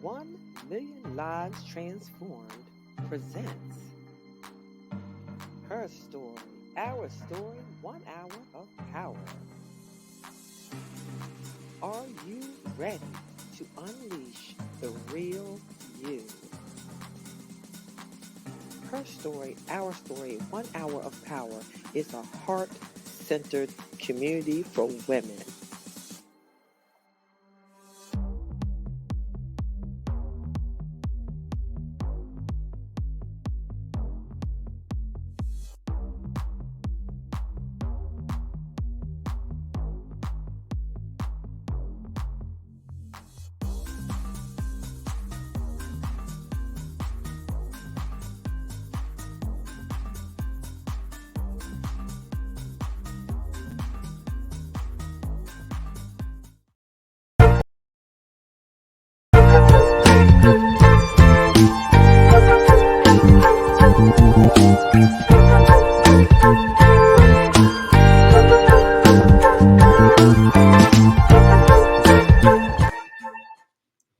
1 Million Lives Transformed presents Her Story, Our Story, 1 hour of power. Are you ready to unleash the real you? Her Story, Our Story, 1 hour of power is a heart-centered community for women.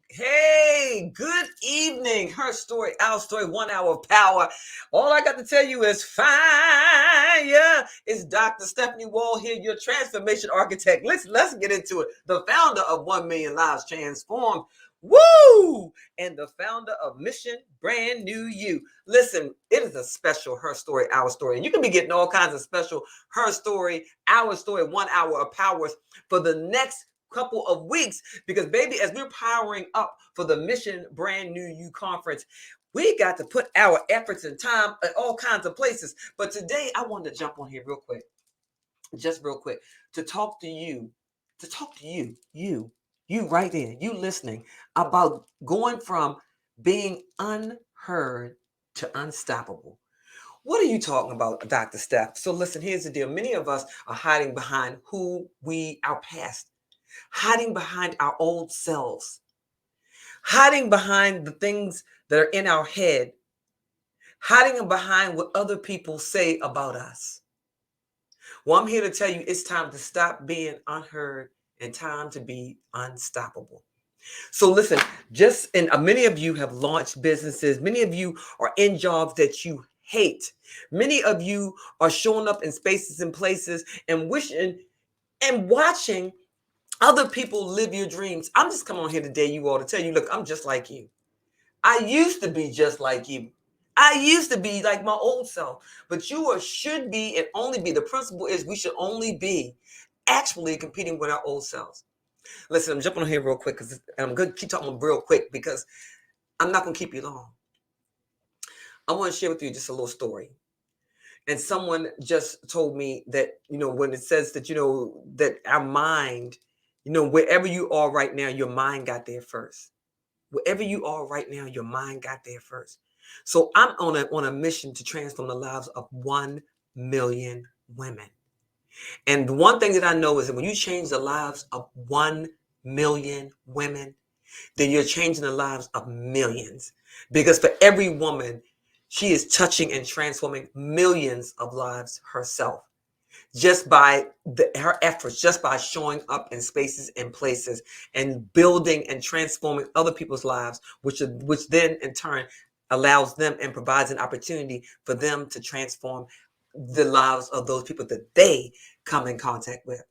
Hey, good evening. Her story, our story, 1 hour of power. All I got to tell you is fire. It's Dr. Stephanie Wall here, your transformation architect. Let's get into it. The founder of 1 Million Lives Transformed. Woo! And the founder of Mission Brand New You. Listen, it is a special Her Story, Our Story. And you can be getting all kinds of special Her Story, Our Story, 1 hour of powers for the next couple of weeks, because baby, as we're powering up for the Mission Brand New You conference, we got to put our efforts and time at all kinds of places. But today I wanted to jump on here real quick, just real quick, to talk to you, you right there, you listening, about going from being unheard to unstoppable. What are you talking about, Dr. Steph? So listen, here's the deal. Many of us are hiding behind our past, hiding behind our old selves, hiding behind the things that are in our head, hiding behind what other people say about us. Well, I'm here to tell you it's time to stop being unheard and time to be unstoppable. So listen, many of you have launched businesses. Many of you are in jobs that you hate. Many of you are showing up in spaces and places and wishing and watching other people live your dreams. I'm just coming on here today, you all, to tell you, look, I'm just like you. I used to be just like you. I used to be like my old self. But should be and only be. The principle is we should only be actually competing with our old selves. Listen, I'm jumping on here real quick because I'm going to keep talking real quick because I'm not going to keep you long. I want to share with you just a little story. And someone just told me that, when it says that, that our mind, wherever you are right now, your mind got there first. Wherever you are right now, your mind got there first. So I'm on a mission to transform the lives of 1 million women. And the one thing that I know is that when you change the lives of 1 million women, then you're changing the lives of millions. Because for every woman, she is touching and transforming millions of lives herself, just by her efforts, just by showing up in spaces and places and building and transforming other people's lives, which then in turn allows them and provides an opportunity for them to transform the lives of those people that they come in contact with.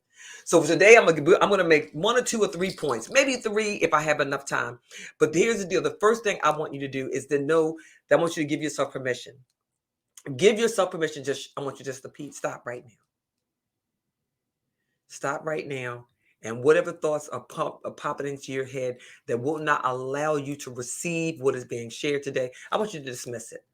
So today I'm gonna make 1 or 2 or 3 points, maybe 3 if I have enough time. But here's the deal: the first thing I want you to do is to know that I want you to give yourself permission. Give yourself permission. I want you just to stop right now. Stop right now. And whatever thoughts are popping into your head that will not allow you to receive what is being shared today, I want you to dismiss it.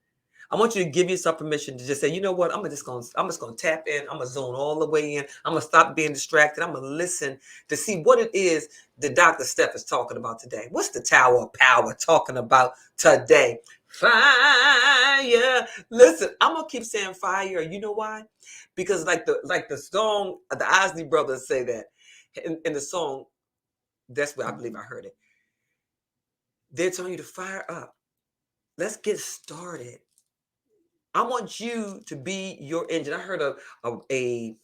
I want you to give yourself permission to just say, you know what, I'm just gonna tap in. I'm gonna zone all the way in. I'm gonna stop being distracted. I'm gonna listen to see what it is that Dr. Steph is talking about today. What's the Tower of Power talking about today? Fire. Listen, I'm gonna keep saying fire. You know why? Because like the song, the Isley Brothers say that in the song. That's where I believe I heard it. They're telling you to fire up. Let's get started. I want you to be your engine. I heard a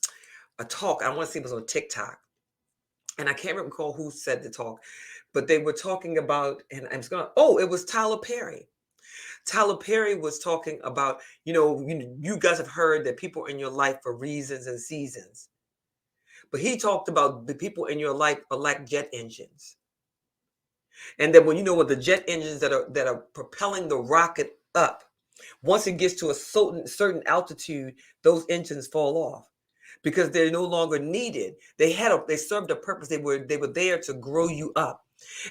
talk. I want to see if it was on TikTok. and I can't recall who said the talk, but they were talking about, and I'm just gonna, oh, it was Tyler Perry. Tyler Perry was talking about, you guys have heard that people are in your life for reasons and seasons. But he talked about the people in your life are like jet engines. And that when the jet engines that are propelling the rocket up, once it gets to a certain altitude, those engines fall off because they're no longer needed. They served a purpose. They were there to grow you up.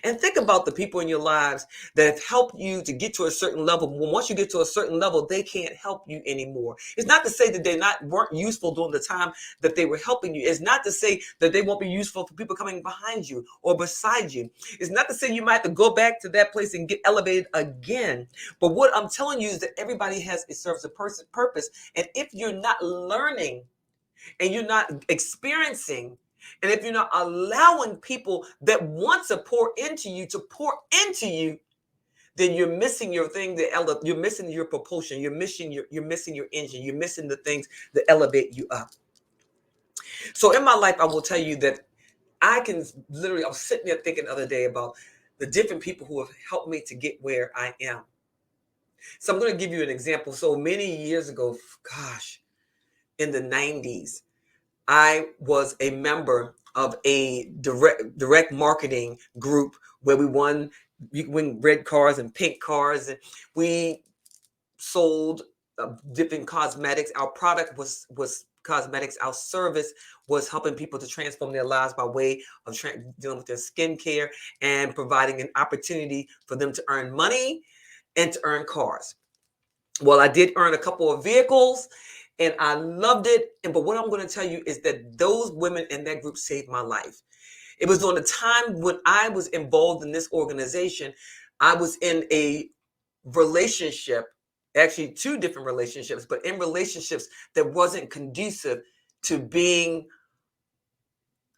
And think about the people in your lives that have helped you to get to a certain level. Well, once you get to a certain level, they can't help you anymore. It's not to say that weren't useful during the time that they were helping you. It's not to say that they won't be useful for people coming behind you or beside you. It's not to say you might have to go back to that place and get elevated again. But what I'm telling you is that everybody serves a purpose. And if you're not learning and you're not experiencing, and if you're not allowing people that want to pour into you, then you're missing your thing you're missing your propulsion, you're missing your engine, you're missing the things that elevate you up. So in my life, I will tell you that I was sitting there thinking the other day about the different people who have helped me to get where I am. So I'm going to give you an example. So many years ago, gosh, in the 90s, I was a member of a direct marketing group where we won red cars and pink cars, and we sold different cosmetics. Our product was cosmetics. Our service was helping people to transform their lives by way of dealing with their skincare and providing an opportunity for them to earn money and to earn cars. Well, I did earn a couple of vehicles and I loved it. But what I'm going to tell you is that those women in that group saved my life. It was during the time when I was involved in this organization. I was in a relationship, actually two different relationships, but in relationships that wasn't conducive to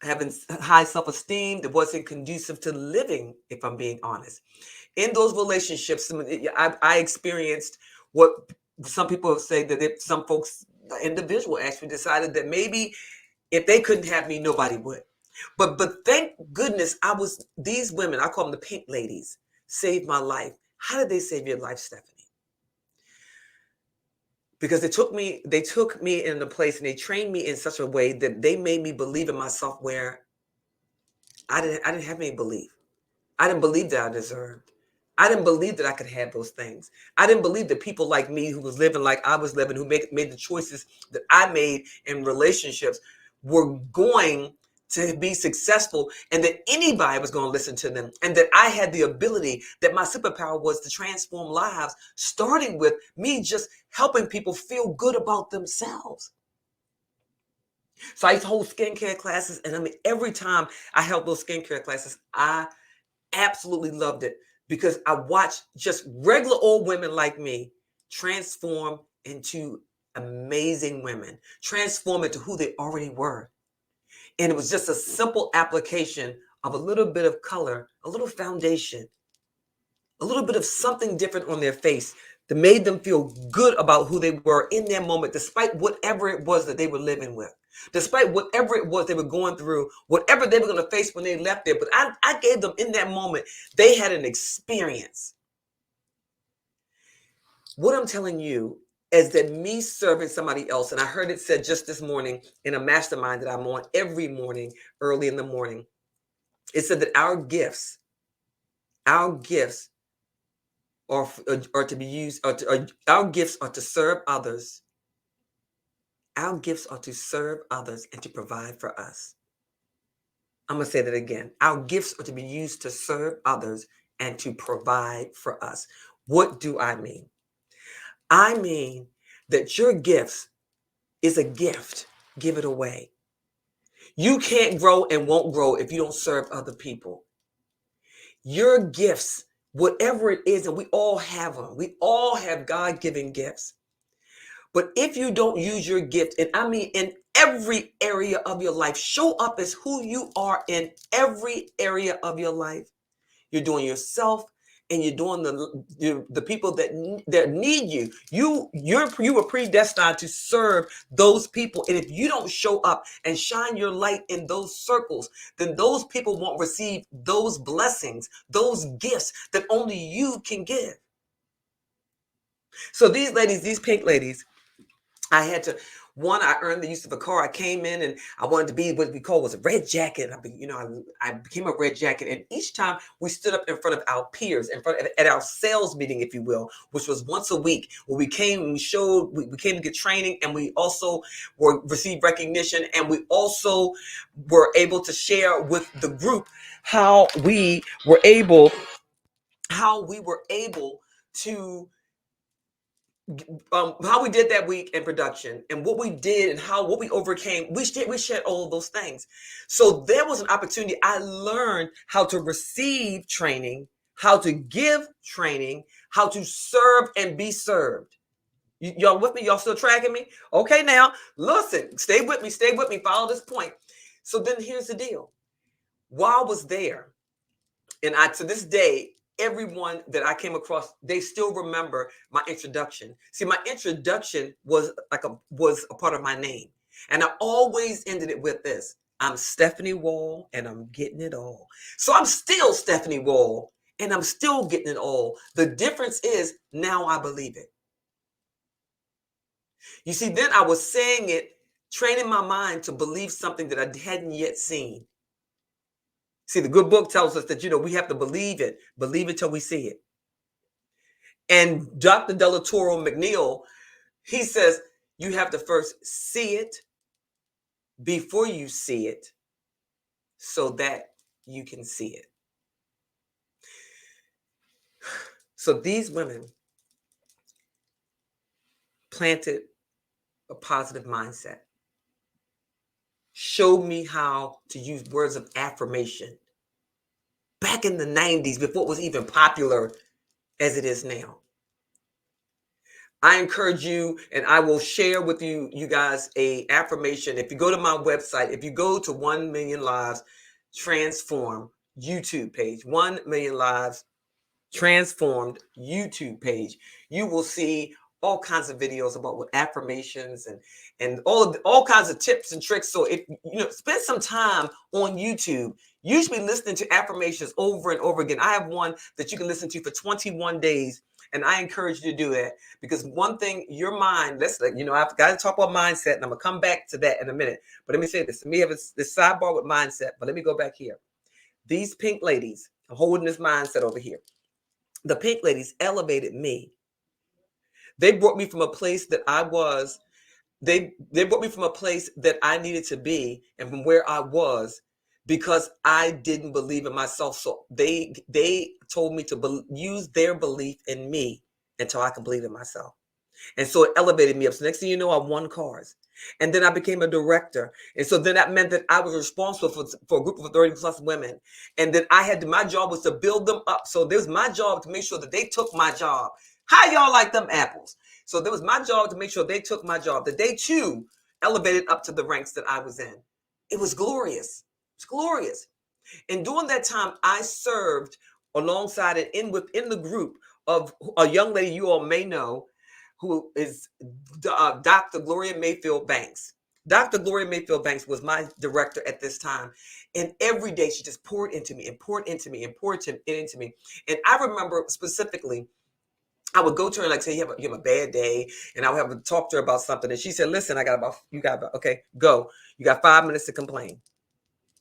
having high self-esteem, that wasn't conducive to living, if I'm being honest. In those relationships, I experienced what some people say that some folks, individual actually decided that maybe if they couldn't have me, nobody would. But thank goodness these women, I call them the pink ladies, saved my life. How did they save your life, Stephanie? Because they took me in a place and they trained me in such a way that they made me believe in myself where I didn't have any belief. I didn't believe that I deserved. I didn't believe that I could have those things. I didn't believe that people like me who was living like I was living, who made the choices that I made in relationships, were going to be successful, and that anybody was going to listen to them, and that I had the ability, that my superpower was to transform lives, starting with me just helping people feel good about themselves. So I used to hold skincare classes, and I mean, every time I held those skincare classes, I absolutely loved it because I watched just regular old women like me transform into amazing women, transform into who they already were. And it was just a simple application of a little bit of color, a little foundation, a little bit of something different on their face that made them feel good about who they were in their moment, despite whatever it was that they were living with, despite whatever it was they were going through, whatever they were going to face when they left there. But I gave them, in that moment, they had an experience. What I'm telling you is that me serving somebody else, and I heard it said just this morning in a mastermind that I'm on every morning, early in the morning, it said that our gifts are to be used, our gifts are to serve others. Our gifts are to serve others and to provide for us. I'm going to say that again. Our gifts are to be used to serve others and to provide for us. What do I mean? I mean that your gifts is a gift. Give it away. You can't grow and won't grow if you don't serve other people. Your gifts, whatever it is, and we all have them. We all have God-given gifts. But if you don't use your gift, and I mean in every area of your life, show up as who you are in every area of your life. You're doing yourself and you're doing the people that need you. You were predestined to serve those people, and if you don't show up and shine your light in those circles, then those people won't receive those blessings, those gifts that only you can give. So these ladies, these pink ladies, I had to, I earned the use of a car. I came in and I wanted to be what we call was a red jacket. I became a red jacket. And each time we stood up in front of our peers, at our sales meeting, if you will, which was once a week, where we came and we came to get training, and we also received recognition, and we also were able to share with the group how we were able to how we did that week in production, and what we did, and what we overcame. We shared all of those things. So there was an opportunity. I learned how to receive training, how to give training, how to serve and be served. Y'all with me? Y'all still tracking me? Okay, now listen, stay with me, follow this point. So then here's the deal. While I was there, and to this day, everyone that I came across, they still remember my introduction. See, my introduction was a part of my name. And I always ended it with this: I'm Stephanie Wall, and I'm getting it all. So I'm still Stephanie Wall, and I'm still getting it all. The difference is now I believe it. You see, then I was saying it, training my mind to believe something that I hadn't yet seen. See, the good book tells us that, we have to believe it till we see it. And Dr. Delatoro McNeil, he says, you have to first see it before you see it, so that you can see it. So these women planted a positive mindset, showed me how to use words of affirmation back in the 90s, before it was even popular as it is now. I encourage you, and I will share with you guys a affirmation. If you go to my website, if you go to 1 Million Lives Transform YouTube page, 1 Million Lives Transformed YouTube page, you will see all kinds of videos about what affirmations and all kinds of tips and tricks. So if spend some time on YouTube. You should be listening to affirmations over and over again. I have one that you can listen to for 21 days. And I encourage you to do that, because one thing, your mind, I've got to talk about mindset, and I'm going to come back to that in a minute. But let me say this. Let me have this sidebar with mindset, but let me go back here. These pink ladies are holding this mindset over here. The pink ladies elevated me. They brought me from a place that I was. They brought me from a place that I needed to be, and from where I was, because I didn't believe in myself. So they told me to use their belief in me until I could believe in myself. And so it elevated me up. So next thing you know, I won cars. And then I became a director. And so then that meant that I was responsible for a group of 30 plus women. And then my job was to build them up. So there was my job to make sure that they took my job. How y'all like them apples? So there was my job to make sure they took my job, that they too elevated up to the ranks that I was in. It was glorious. It's glorious. And during that time, I served alongside and within the group of a young lady you all may know, who is Dr. Gloria Mayfield Banks. Dr. Gloria Mayfield Banks was my director at this time. And every day she just poured into me and poured into me and poured into me. And I remember specifically, I would go to her and say, you have a bad day. And I would have to talk to her about something. And she said, listen, okay, go. You got 5 minutes to complain.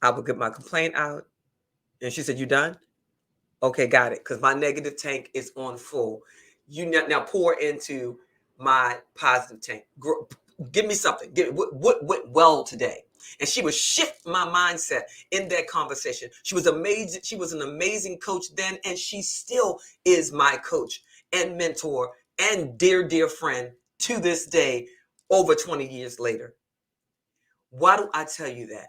I would get my complaint out. And she said, you done? Okay, got it. Because my negative tank is on full. You now pour into my positive tank. Give me something. What went well today? And she would shift my mindset in that conversation. She was amazing. She was an amazing coach then, and she still is my coach and mentor and dear friend to this day, over 20 years later. Why do I tell you that?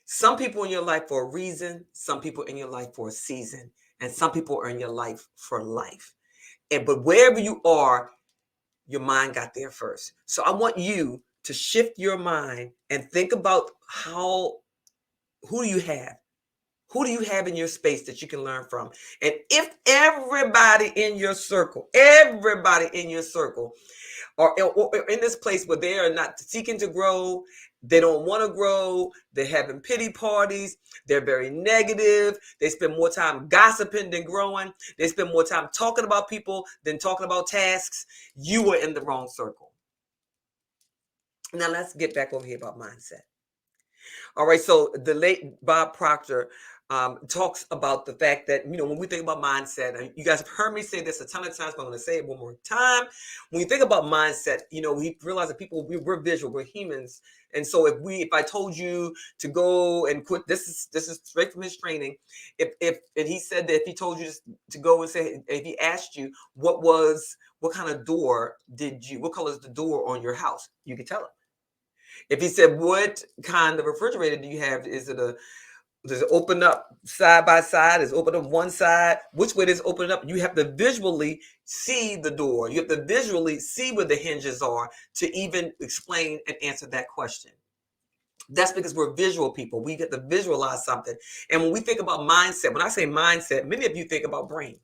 Some people in your life for a reason, some people in your life for a season, and some people are in your life for life. But wherever you are, your mind got there first. So I want you to shift your mind and think about who do you have? Who do you have in your space that you can learn from? And if everybody in your circle, or in this place where they are not seeking to grow, they don't want to grow, they're having pity parties, they're very negative, they spend more time gossiping than growing, they spend more time talking about people than talking about tasks, you are in the wrong circle. Now let's get back over here about mindset. All right, so the late Bob Proctor talks about the fact that, when we think about mindset, and you guys have heard me say this a ton of times, but I'm going to say it one more time. When you think about mindset, we realize that we're visual, we're humans. And so if I told you to go and quit, this is straight from his training. And he said that if he told you to go and say, if he asked you what kind of door what color is the door on your house, you could tell him. If he said, what kind of refrigerator do you have? Does it open up side by side? Is it open up one side? Which way does it open up? You have to visually see the door. You have to visually see where the hinges are to even explain and answer that question. That's because we're visual people. We get to visualize something. And when we think about mindset, when I say mindset, many of you think about brain.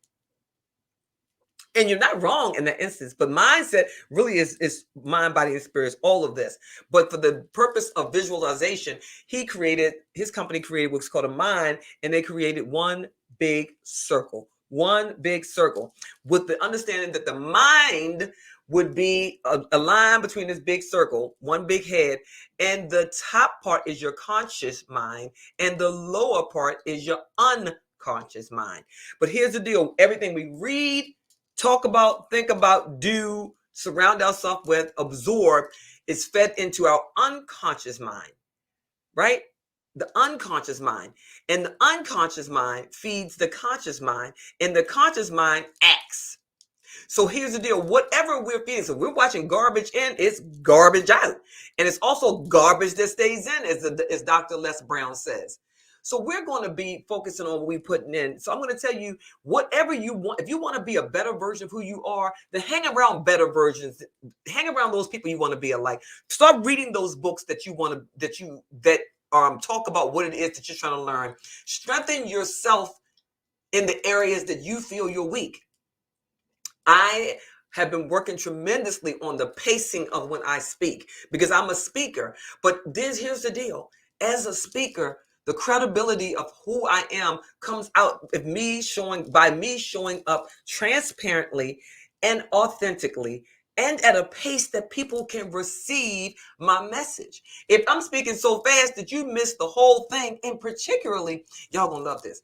And you're not wrong in that instance, but mindset really is mind, body, and spirit, all of this. But for the purpose of visualization, his company created what's called a mind, and they created one big circle with the understanding that the mind would be a line between this big circle, one big head, and the top part is your conscious mind, and the lower part is your unconscious mind. But here's the deal: everything we read, talk about, think about, do, surround ourselves with, absorb, is fed into our unconscious mind, right? The unconscious mind. And the unconscious mind feeds the conscious mind, and the conscious mind acts. So here's the deal: whatever we're feeding, so we're watching garbage in, it's garbage out. And it's also garbage that stays in, as Dr. Les Brown says. So we're going to be focusing on what we're putting in. So I'm going to tell you, whatever you want, if you want to be a better version of who you are, then hang around better versions. Hang around those people you want to be alike. Start reading those books that talk about what it is that you're trying to learn. Strengthen yourself in the areas that you feel you're weak. I have been working tremendously on the pacing of when I speak, because I'm a speaker. But here's the deal: as a speaker, the credibility of who I am comes out by me showing up transparently and authentically, and at a pace that people can receive my message. If I'm speaking so fast that you miss the whole thing, and particularly, y'all gonna love this,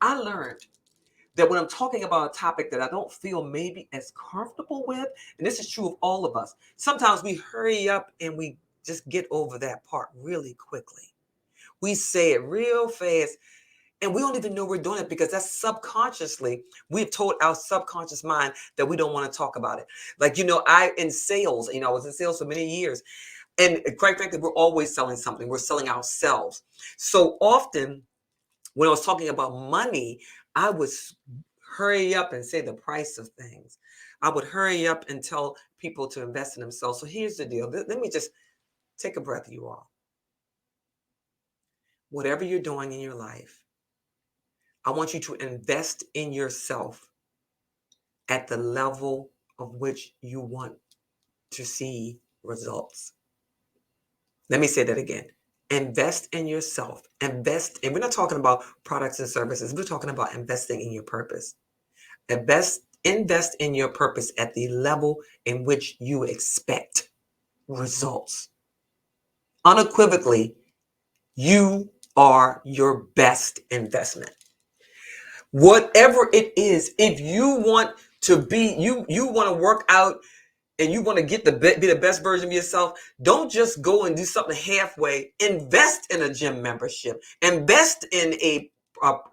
I learned that when I'm talking about a topic that I don't feel maybe as comfortable with, and this is true of all of us, sometimes we hurry up and we just get over that part really quickly. We say it real fast, and we don't even know we're doing it, because that's subconsciously, we've told our subconscious mind that we don't want to talk about it. Like, in sales, I was in sales for many years. And quite frankly, we're always selling something. We're selling ourselves. So often, when I was talking about money, I would hurry up and say the price of things. I would hurry up and tell people to invest in themselves. So here's the deal. Let me just take a breath, you all. Whatever you're doing in your life, I want you to invest in yourself at the level of which you want to see results. Let me say that again. Invest in yourself. And we're not talking about products and services. We're talking about investing in your purpose. Invest in your purpose at the level in which you expect results. Unequivocally, you are your best investment. Whatever it is, if you want to be, you want to work out and you want to be the best version of yourself, don't just go and do something halfway. Invest in a gym membership. Invest in a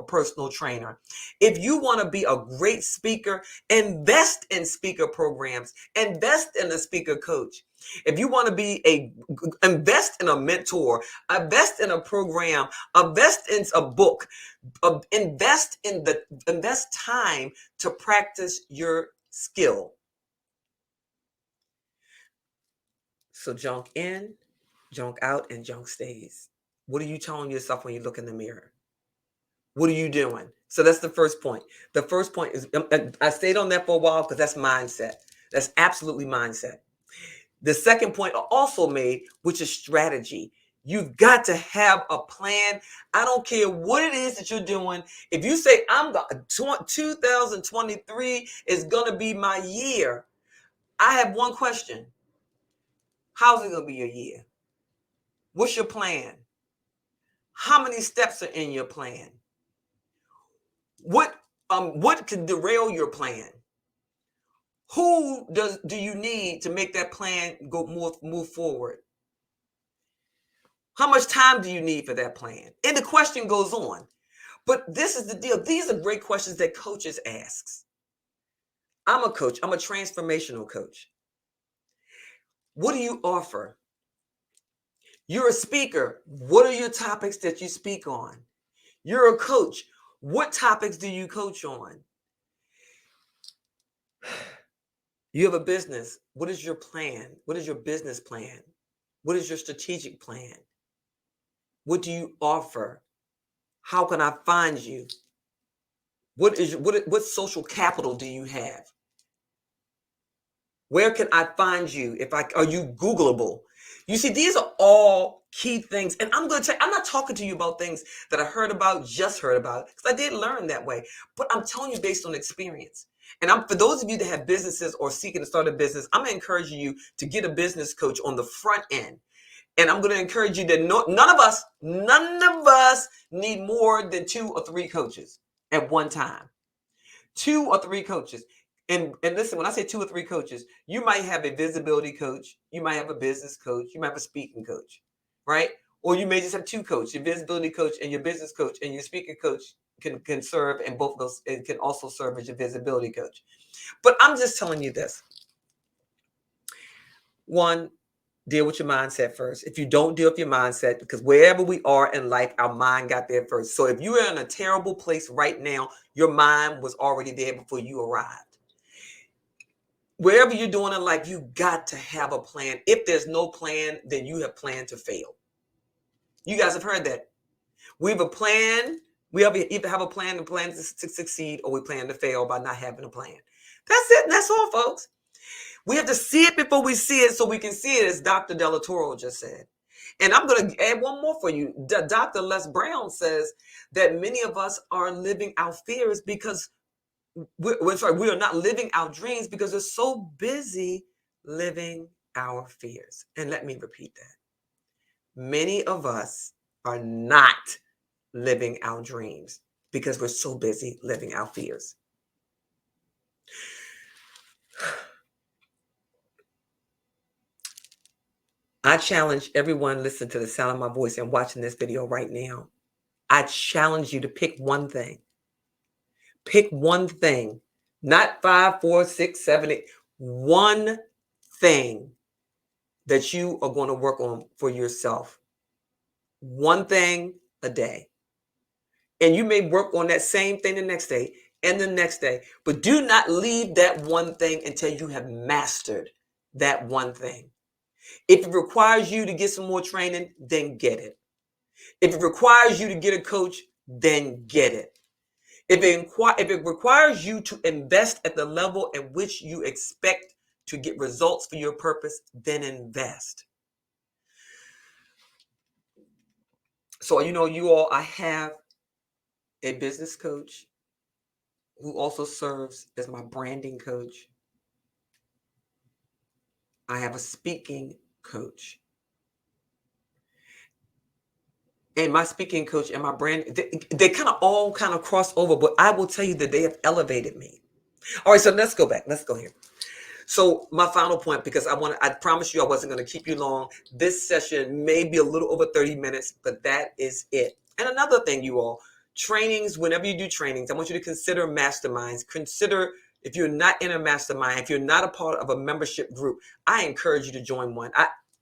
personal trainer. If you want to be a great speaker, invest in speaker programs. Invest in a speaker coach. If you want to invest in a mentor, invest in a program, invest in a book, invest time to practice your skill. So junk in, junk out, and junk stays. What are you telling yourself when you look in the mirror? What are you doing? So that's the first point. The first point is, I stayed on that for a while because that's mindset. That's absolutely mindset. The second point I also made, which is strategy. You've got to have a plan. I don't care what it is that you're doing. If you say, 2023 is going to be my year, I have one question. How's it going to be your year? What's your plan? How many steps are in your plan? What could derail your plan? Who do you need to make that plan move forward? How much time do you need for that plan? And the question goes on. But this is the deal. These are great questions that coaches ask. I'm a coach. I'm a transformational coach. What do you offer? You're a speaker. What are your topics that you speak on? You're a coach. What topics do you coach on? You have a business. What is your plan? What is your business plan? What is your strategic plan? What do you offer? How can I find you? What social capital do you have? Where can I find you? Are you Googleable? You see, these are all key things. And I'm going to tell you, I'm not talking to you about things that I just heard about, because I did learn that way. But I'm telling you based on experience. And for those of you that have businesses or seeking to start a business, I'm going to encourage you to get a business coach on the front end. And I'm going to encourage you that none of us need more than 2 or 3 coaches at one time. 2 or 3 coaches. And listen, when I say 2 or 3 coaches, you might have a visibility coach, you might have a business coach, you might have a speaking coach, right? Or you may just have 2 coaches, your visibility coach and your business coach, and your speaking coach can serve, and both of those can also serve as your visibility coach. But I'm just telling you this. One, deal with your mindset first. If you don't deal with your mindset, because wherever we are in life, our mind got there first. So if you are in a terrible place right now, your mind was already there before you arrived. Wherever you're doing in life, you got to have a plan. If there's no plan, then you have planned to fail. You guys have heard that. We have a plan. We either have a plan and plan to succeed, or we plan to fail by not having a plan. That's it. That's all, folks. We have to see it before we see it, so we can see it, as Dr. Della Toro just said. And I'm going to add one more for you. Dr. Les Brown says that many of us are living our fears because we are not living our dreams because we're so busy living our fears. And let me repeat that. Many of us are not living our dreams because we're so busy living our fears. I challenge everyone listening to the sound of my voice and watching this video right now. I challenge you to pick one thing. Pick one thing, not 5, 4, 6, 7, 8. One thing that you are going to work on for yourself. One thing a day. And you may work on that same thing the next day and the next day, but do not leave that one thing until you have mastered that one thing. If it requires you to get some more training, then get it. If it requires you to get a coach, then get it. If it requires you to invest at the level at which you expect to get results for your purpose, then invest. So, you all, I have a business coach who also serves as my branding coach. I have a speaking coach. And my speaking coach and my brand, they kind of all cross over, but I will tell you that they have elevated me. All right, so let's go back. Let's go here. So my final point, because I promise you I wasn't going to keep you long. This session may be a little over 30 minutes, but that is it. And another thing, you all, trainings, whenever you do trainings, I want you to consider masterminds. Consider, if you're not in a mastermind, if you're not a part of a membership group, I encourage you to join one.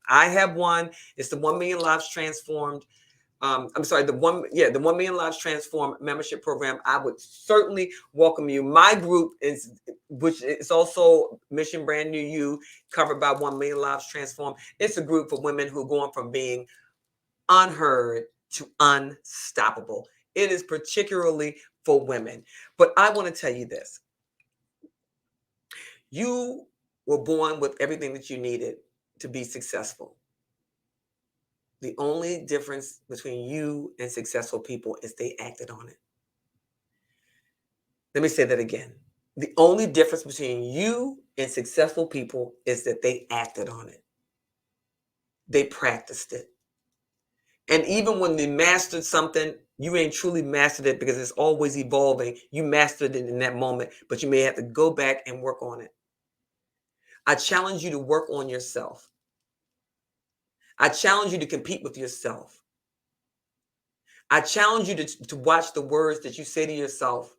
I have one. It's the 1 Million Lives Transformed. The 1 Million Lives Transformed membership program. I would certainly welcome you. My group which is also Mission Brand New You, covered by 1 Million Lives Transformed. It's a group for women who are going from being unheard to unstoppable. It is particularly for women. But I want to tell you this. You were born with everything that you needed to be successful. The only difference between you and successful people is they acted on it. Let me say that again. The only difference between you and successful people is that they acted on it. They practiced it. And even when they mastered something, you ain't truly mastered it because it's always evolving. You mastered it in that moment, but you may have to go back and work on it. I challenge you to work on yourself. I challenge you to compete with yourself. I challenge you to watch the words that you say to yourself.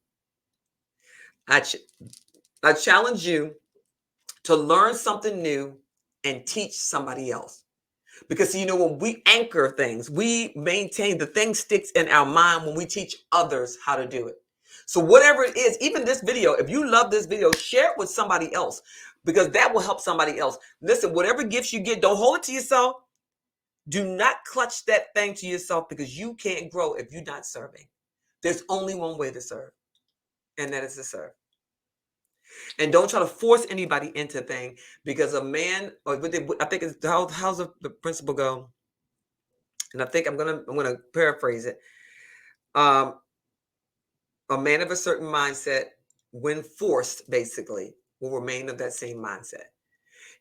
I, ch- I challenge you to learn something new and teach somebody else. Because you know, when we anchor things, we maintain the thing sticks in our mind when we teach others how to do it. So whatever it is, even this video, if you love this video, share it with somebody else because that will help somebody else. Listen, whatever gifts you get, don't hold it to yourself. Do not clutch that thing to yourself because you can't grow if you're not serving. There's only one way to serve, and that is to serve. And don't try to force anybody into a thing because a man, or I think it's how's the principle go? And I think I'm gonna paraphrase it. Um, a man of a certain mindset, when forced, basically, will remain of that same mindset.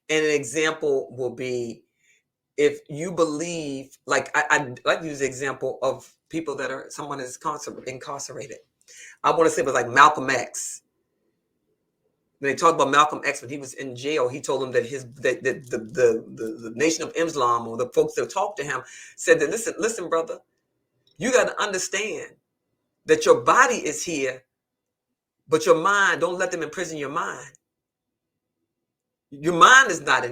And an example will be if you believe, like I like to use the example of people that are someone is incarcerated. I want to say it was like Malcolm X. When they talk about Malcolm X, when he was in jail, he told them that the Nation of Islam or the folks that talked to him said that listen, brother, you got to understand that your body is here, but your mind, don't let them imprison your mind. Your mind is not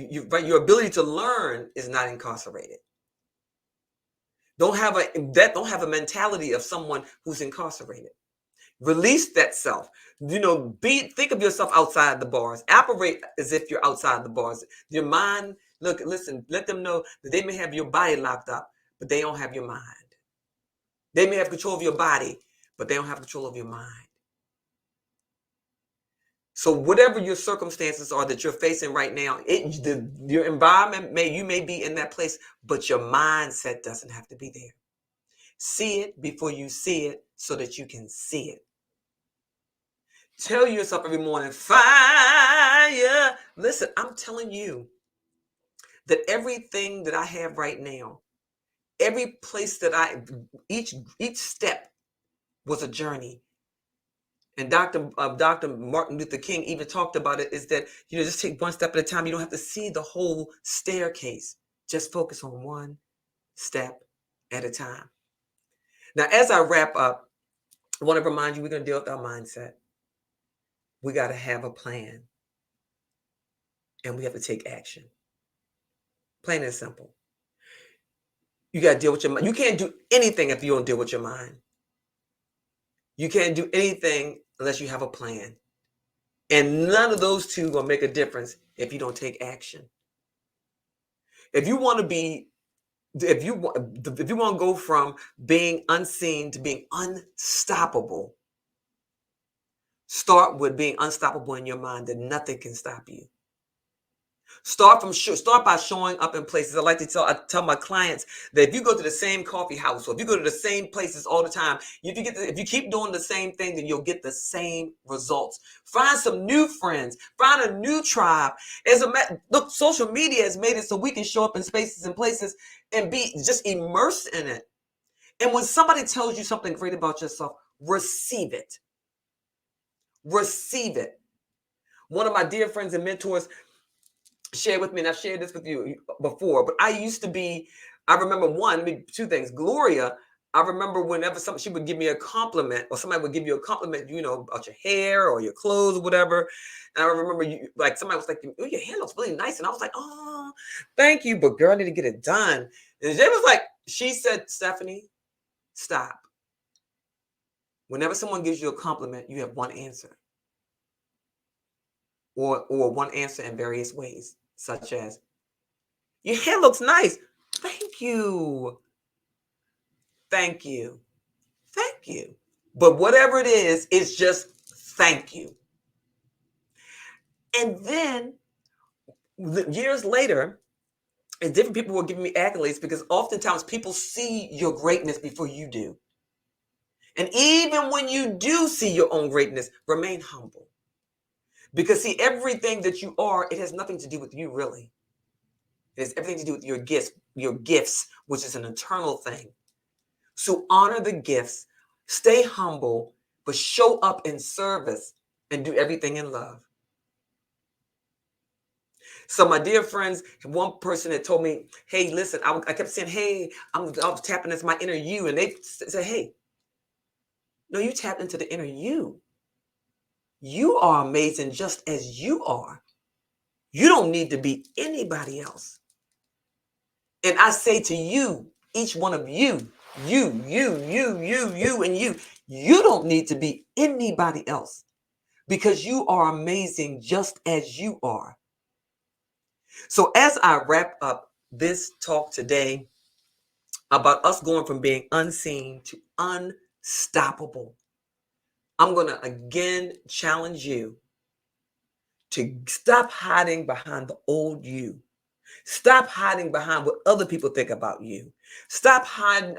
your ability to learn is not incarcerated. Don't have a mentality of someone who's incarcerated. Release that self. Think of yourself outside the bars. Operate as if you're outside the bars. Your mind, listen, let them know that they may have your body locked up, but they don't have your mind. They may have control of your body, but they don't have control of your mind. So whatever your circumstances are that you're facing right now, your environment you may be in that place, but your mindset doesn't have to be there. See it before you see it so that you can see it. Tell yourself every morning, fire. Listen, I'm telling you that everything that I have right now, every place that each step was a journey. And Dr. Martin Luther King even talked about it, is that, just take one step at a time. You don't have to see the whole staircase. Just focus on one step at a time. Now, as I wrap up, I want to remind you, we're going to deal with our mindset. We got to have a plan. And we have to take action. Plain and simple. You got to deal with your mind. You can't do anything if you don't deal with your mind. You can't do anything unless you have a plan. And none of those two will make a difference if you don't take action. If you want to go from being unseen to being unstoppable, start with being unstoppable in your mind that nothing can stop you. Start by showing up in places. I tell my clients that if you go to the same coffee house or if you go to the same places all the time, if you keep doing the same thing, then you'll get the same results. Find some new friends, find a new tribe. Look, social media has made it so we can show up in spaces and places and be just immersed in it. And when somebody tells you something great about yourself, receive it. Receive it. One of my dear friends and mentors shared with me, and I've shared this with you before, but I remember two things. Gloria, I remember whenever she would give me a compliment, or somebody would give you a compliment, about your hair or your clothes or whatever. And I remember somebody was like, "Oh, your hair looks really nice." And I was like, "Oh, thank you, but girl, I need to get it done." And Jay was like, she said, "Stephanie, stop. Whenever someone gives you a compliment, you have one answer. Or one answer in various ways, such as, your hair looks nice. Thank you. Thank you. thank you. But whatever it is, it's just thank you. And then years later, and different people were giving me accolades because oftentimes people see your greatness before you do. And even when you do see your own greatness, remain humble. Because see, everything that you are, it has nothing to do with you, really. It has everything to do with your gifts, which is an eternal thing. So honor the gifts, stay humble, but show up in service and do everything in love. So my dear friends, one person had told me, hey, listen, I kept saying, hey, I was tapping into my inner you. And they said, hey, no, you tapped into the inner you. You are amazing just as you are. You don't need to be anybody else. And I say to you, each one of you, you, and you don't need to be anybody else because you are amazing just as you are. So as I wrap up this talk today about us going from being unseen to unstoppable, I'm going to again challenge you to stop hiding behind the old you. Stop hiding behind what other people think about you. Stop hiding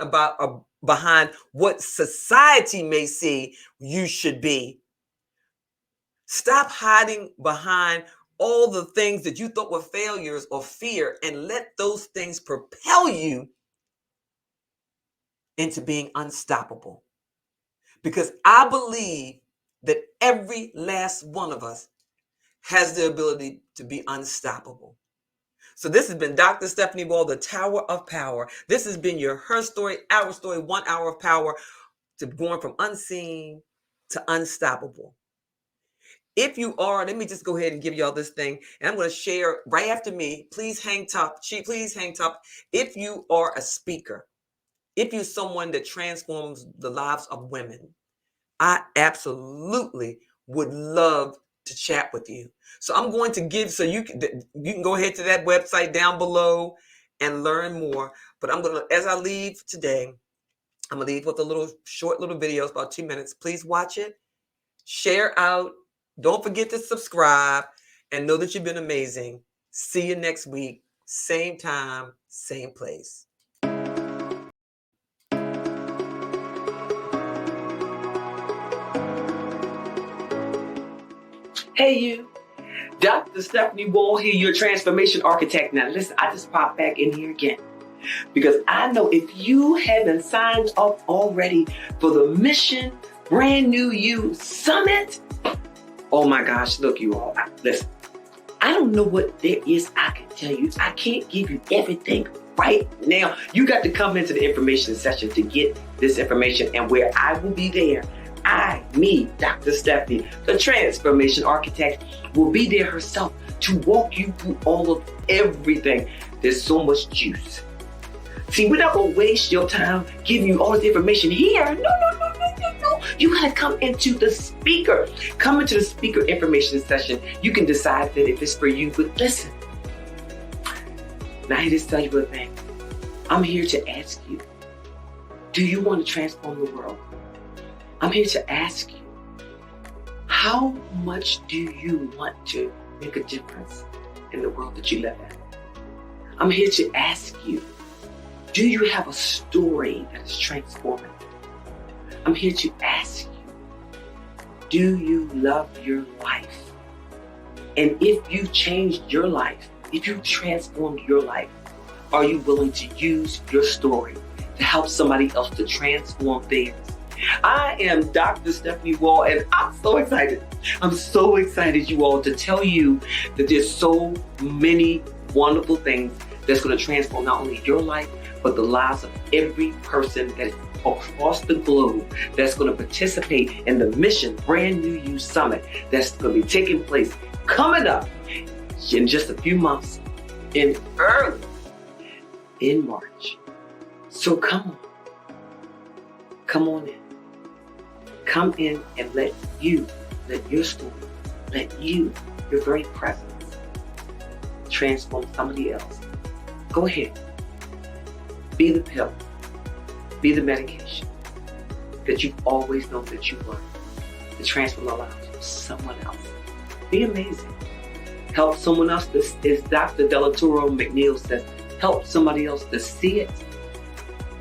behind what society may see you should be. Stop hiding behind all the things that you thought were failures or fear, and let those things propel you into being unstoppable. Because I believe that every last one of us has the ability to be unstoppable. So this has been Dr. Stephanie Wall, the Tower of Power. This has been your Her Story, Our Story, 1 hour of power, to going from unseen to unstoppable. If you are, let me just go ahead and give y'all this thing, and I'm going to share right after me. Please hang tough. Please hang tough. If you are a speaker, if you're someone that transforms the lives of women, I absolutely would love to chat with you. So I'm going to give, so you can go ahead to that website down below and learn more. But I'm going to, as I leave today, I'm going to leave with a short little videos, about 2 minutes. Please watch it, share out. Don't forget to subscribe, and know that you've been amazing. See you next week, same time, same place. Hey, you. Dr. Stephanie Wall here, your transformation architect. Now, listen, I just popped back in here again because I know if you haven't signed up already for the Mission Brand New You Summit, oh my gosh, look, you all, listen, I don't know what there is I can tell you. I can't give you everything right now. You got to come into the information session to get this information, and where I will be there. Me, Dr. Stephanie, the transformation architect, will be there herself to walk you through all of everything. There's so much juice. See, we're not going to waste your time giving you all this information here. No. You got to come into the speaker. Come into the speaker information session. You can decide that if it's for you. But listen, now I just tell you one thing. I'm here to ask you, do you want to transform the world? I'm here to ask you, how much do you want to make a difference in the world that you live in? I'm here to ask you, do you have a story that is transforming? I'm here to ask you, do you love your life? And if you changed your life, if you transformed your life, are you willing to use your story to help somebody else to transform theirs? I am Dr. Stephanie Wall, and I'm so excited. I'm so excited, you all, to tell you that there's so many wonderful things that's going to transform not only your life, but the lives of every person that is across the globe that's going to participate in the Mission Brand New You Summit that's going to be taking place coming up in just a few months in March. So come on in. Come in and let your story, your very presence transform somebody else. Go ahead. Be the pill. Be the medication. that you've always known that you were, to transform the lives of someone else. Be amazing. Help someone else. This is Dr. Delaturo McNeil says, help somebody else to see it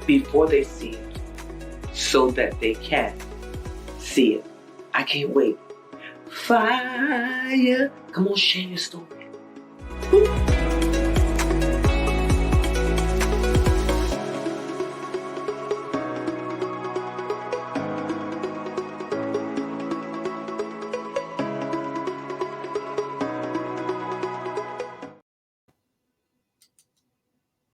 before they see it, so that they can see it. I can't wait. Fire. Come on, share your story.